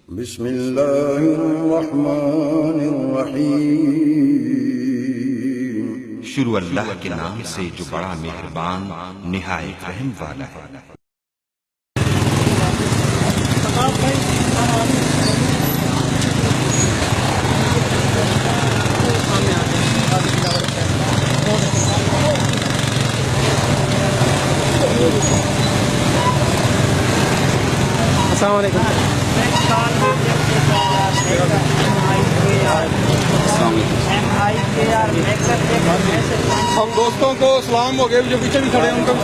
بسم اللہ الرحمن الرحیم۔ شروع اللہ کے نام سے جو بڑا مہربان نہایت رحم والا ہے۔ السلام علیکم۔ ہم دوستوں کو سلام ہو گئے، جو پیچھے بھی کھڑے ہیں ان کا بھی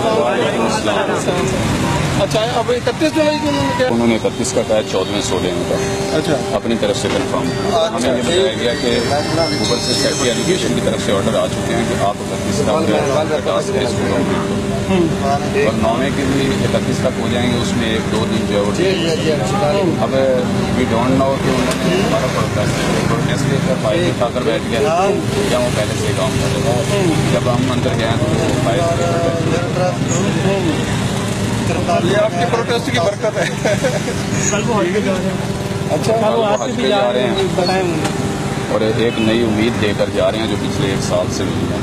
سلام۔ اچھا، اب 31 جولائی کو انہوں نے 31 کا کہا، 14 16 کا اچھا اپنی طرف سے کنفرم۔ ہمیں یہ بتایا گیا کہ اوپر سے سیفٹی ایجوکیشن کی طرف سے آرڈر آ چکے ہیں کہ آپ 31 کا ٹاسک ہے اس کو کمپلیٹ کریں، اور 9 کے بھی 31 تک ہو جائیں گے، اس میں 1-2 دن جو ہے وہ اب وی ڈونٹ نو کہ انہوں نے ہمارا پروٹیسٹ لے کر فائل اٹھا کر بیٹھ گیا یا وہ پہلے سے کام کر رہے تھے۔ جب ہم اندر گئے تو وہ فائل یہ آپ کی پروٹیسٹ کی برکت ہے۔ اچھا، وہ حج پہ جا رہے ہیں اور ایک نئی امید دے کر جا رہے ہیں جو پچھلے 1 سال سے ملی ہے۔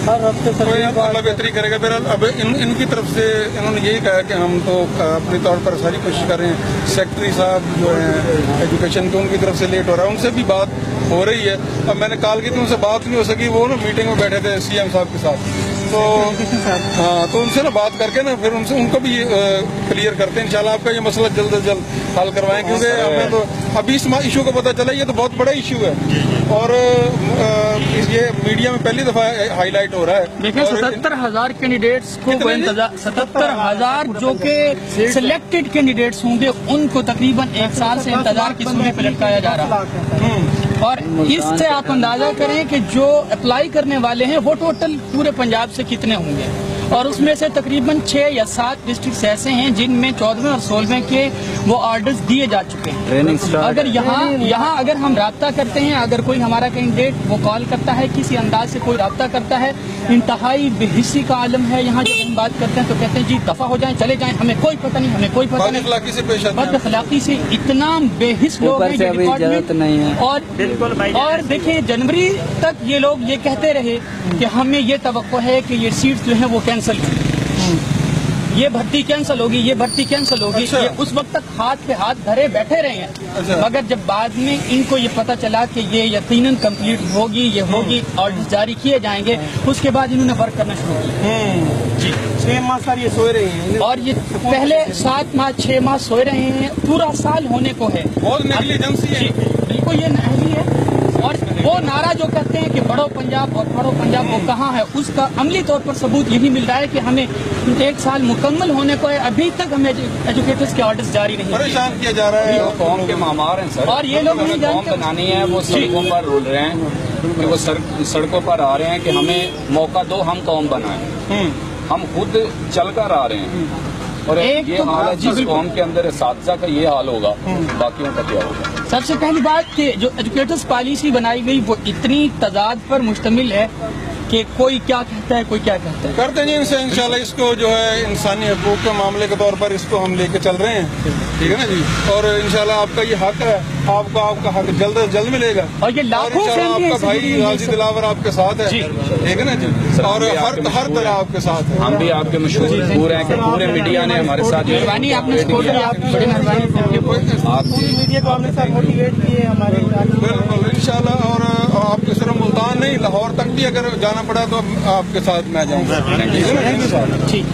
اللہ بہتری کرے گا۔ بہرحال اب ان کی طرف سے انہوں نے یہی کہا کہ ہم تو اپنی طور پر ساری کوشش کر رہے ہیں۔ سیکرٹری صاحب جو ہیں ایجوکیشن کے، ان کی طرف سے لیٹ ہو رہا ہے، ان سے بھی بات ہو رہی ہے۔ اب میں نے کال کی تو ان سے بات نہیں ہو سکی، وہ نا میٹنگ میں بیٹھے تھے CM صاحب کے ساتھ، تو ہاں تو ان سے نا بات کر کے نا پھر ان کو بھی کلیئر کرتے ہیں انشاءاللہ۔ آپ کا یہ مسئلہ جلد از جلد حل کروائیں، کیونکہ ہمیں تو ابھی اس ایشو کو پتہ چلا، یہ تو بہت بڑا ایشو ہے اور یہ میڈیا میں پہلی دفعہ ہائی لائٹ ہو رہا ہے۔ دیکھیں 77,000 کینڈیڈیٹس کو 77,000 جو کہ سلیکٹڈ کینڈیڈیٹس ہوں گے، ان کو تقریباً 1 سال سے انتظار کی سولی پہ لٹکایا جا رہا ہے، اور اس سے آپ اندازہ کریں کہ جو اپلائی کرنے والے ہیں وہ ٹوٹل پورے پنجاب سے کتنے ہوں گے، اور اس میں سے تقریباً 6 یا 7 ڈسٹرکٹس ایسے ہیں جن میں 14 اور 16 کے وہ آرڈرز دیے جا چکے ہیں۔ اگر یہاں اگر ہم رابطہ کرتے ہیں، اگر کوئی ہمارا کینڈیڈیٹ وہ کال کرتا ہے، کسی انداز سے کوئی رابطہ کرتا ہے، انتہائی بے حسی کا عالم ہے۔ یہاں جب ہم بات کرتے ہیں تو کہتے ہیں جی دفع ہو جائیں، چلے جائیں، ہمیں کوئی پتہ نہیں، ہمیں کوئی پتہ نہیں۔ بد اخلاقی سے اتنا بے حس لوگ ہیں یہ ڈپارٹمنٹ، اور دیکھیں جنوری تک یہ لوگ یہ کہتے رہے کہ ہمیں یہ توقع ہے کہ یہ سیٹس جو ہیں وہ کینسل ہوگی، یہ بھرتی کینسل ہوگی، یہ بھرتی کینسل ہوگی۔ یہ اس وقت تک ہاتھ پہ ہاتھ دھرے بیٹھے رہے ہیں، مگر جب بعد میں ان کو یہ پتہ چلا کہ یہ یقیناً کمپلیٹ ہوگی، یہ ہوگی، آرڈر جاری کیے جائیں گے، اس کے بعد انہوں نے ورک کرنا شروع کیا۔ جی 6 ماہ سر یہ سوئے رہے ہیں، اور یہ پہلے 7 ماہ 6 ماہ سوئے رہے ہیں، پورا سال ہونے کو ہے۔ بہت نیگلیجنسی ہے، بالکل یہ نہیں ہے، اور وہ نعرہ جو کہتے ہیں کہ بڑھو پنجاب اور پڑھو پنجاب، وہ کہاں ہے؟ اس کا عملی طور پر ثبوت یہی مل رہا ہے کہ ہمیں 1 سال مکمل ہونے کو ہے، ابھی تک ہمیں ایجوکیٹرز کے آرڈرز جاری نہیں ہیں۔ پریشان کیا جا رہا ہے، وہ قوم کے معمار ہیں سر، اور یہ لوگ نہیں قوم جانتے بنانی ہے، وہ سڑکوں پر رول رہے ہیں کہ وہ سڑکوں پر آ رہے ہیں کہ ہمیں موقع دو، ہم قوم بنائیں۔ ہم خود چل کر آ رہے ہیں، اور یہ حال ہے جس قوم کے اندر اساتذہ کا یہ حال ہوگا، باقیوں کا کیا ہوگا؟ سب سے پہلی بات کہ جو ایجوکیٹرز پالیسی بنائی گئی وہ اتنی تضاد پر مشتمل ہے کہ کوئی کیا کہتا ہے، کوئی کیا کہتا ہے۔ کرتے ہیں ان سے انشاءاللہ اس کو جو ہے انسانی حقوق کے معاملے کے طور پر اس کو ہم لے کے چل رہے ہیں، ٹھیک ہے نا جی، اور انشاءاللہ آپ کا یہ حق ہے، آپ کا حق جلد از جلد ملے گا، اور یہ لاکھوں انشاءاللہ آپ کا بھائی غازی دلاور آپ کے ساتھ ہے، ٹھیک ہے نا جی، اور ہر طرح آپ کے ساتھ ہے۔ ہم بھی آپ کے مشہور ہیں کہ پورے میڈیا نے ہمارے ساتھ مہربانی، آپ نے سپورٹ کیا، آپ کی بڑی مہربانی۔ آپ میڈیا کو آپ نے ساتھ موٹیویٹ کیے ہمارے، بالکل انشاءاللہ، اور آپ کے صرف ملتان نہیں لاہور تک بھی اگر جانا پڑا تو آپ کے ساتھ میں جاؤں گا۔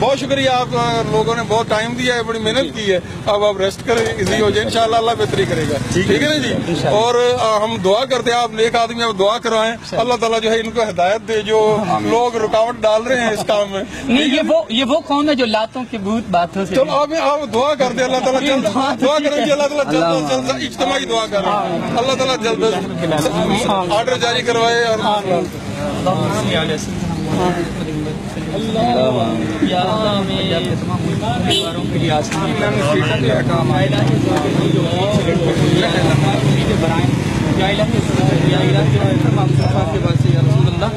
بہت شکریہ، آپ لوگوں نے بہت ٹائم دیا ہے، بڑی محنت کی ہے، اب آپ ریسٹ کریں، ایزی ہو جائے انشاءاللہ، اللہ بہتری کرے گا، ٹھیک ہے نا جی۔ اور ہم دعا کرتے ہیں، آپ نیک آدمی، آپ دعا کروائیں، اللہ تعالیٰ جو ہے ان کو ہدایت دے، جو لوگ رکاوٹ ڈال رہے ہیں اس کام میں۔ نہیں، یہ وہ قوم ہے جو لاتوں کے بھوت باتوں سے۔ چلو آپ دعا کرتے ہیں، اللہ تعالیٰ جلد دعا کریں کہ اللہ تعالیٰ جلد از جلد اجتماعی دعا کریں، اللہ تعالیٰ جلد آرڈر جاری کروائے، اور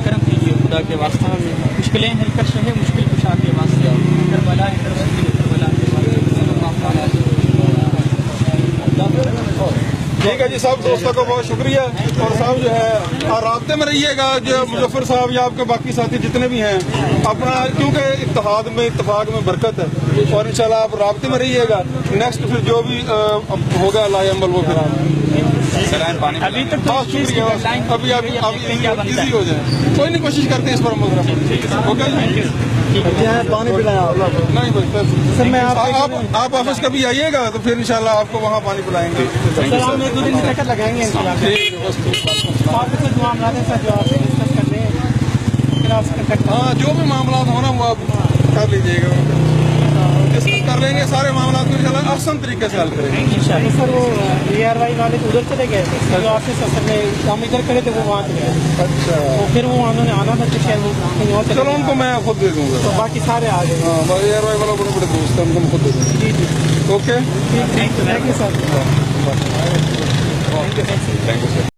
کرم کیجیے خدا کے واسطے، مشکلیں حل کر شہے مشکل کشا کے واسطے، کربلا ٹھیک ہے جی صاحب، دوستوں کو بہت شکریہ، اور صاحب جو ہے رابطے میں رہیے گا، جو مظفر صاحب یا آپ کے باقی ساتھی جتنے بھی ہیں اپنا، کیونکہ اتحاد میں اتفاق میں برکت ہے، اور انشاءاللہ آپ رابطے میں رہیے گا. نیکسٹ پھر جو بھی ہوگا لائے عمل وہ پھر آپ پانی ابھی تک بہت شکریہ. ابھی آپ ایزی ہو جائیں، کوئی نہیں، کوشش کرتے ہیں اس پر عمل کرنا. اوکے پانی پلائیں نہیں بھائی آپ آفس کبھی آئیے گا تو پھر انشاءاللہ آپ کو وہاں پانی پلائیں گے. سر ہم 1-2 دن کی چکر لگائیں گے ٹھیک ہے بس. آپ سے جو معاملات ہیں سر جو آپ سے ڈسکس کر لیں پھر آپ سے کنٹیکٹ ہاں جو بھی معاملات ہونا وہ آپ کر لیجیے گا، ڈسکس کر لیں گے سارے معاملات کو انشاءاللہ آسان طریقے سے حل کریں گے. سر وہ ARY والے تو ادھر چلے گئے تھے جو آپ سے سر نے ہم ادھر کرے تھے وہ وہاں چلے گئے. اچھا تو پھر وہ انہوں نے آنا تھا کہ شاید وہ کہیں اور چلے چلو ان کو میں خود دے دوں گا. تو باقی سارے آ گئے. ہاں باقی ARY والا بڑے بڑے دوست ہیں، ان کو میں خود دے دوں جی جی گا. Okay thank you sir. Thank you sir.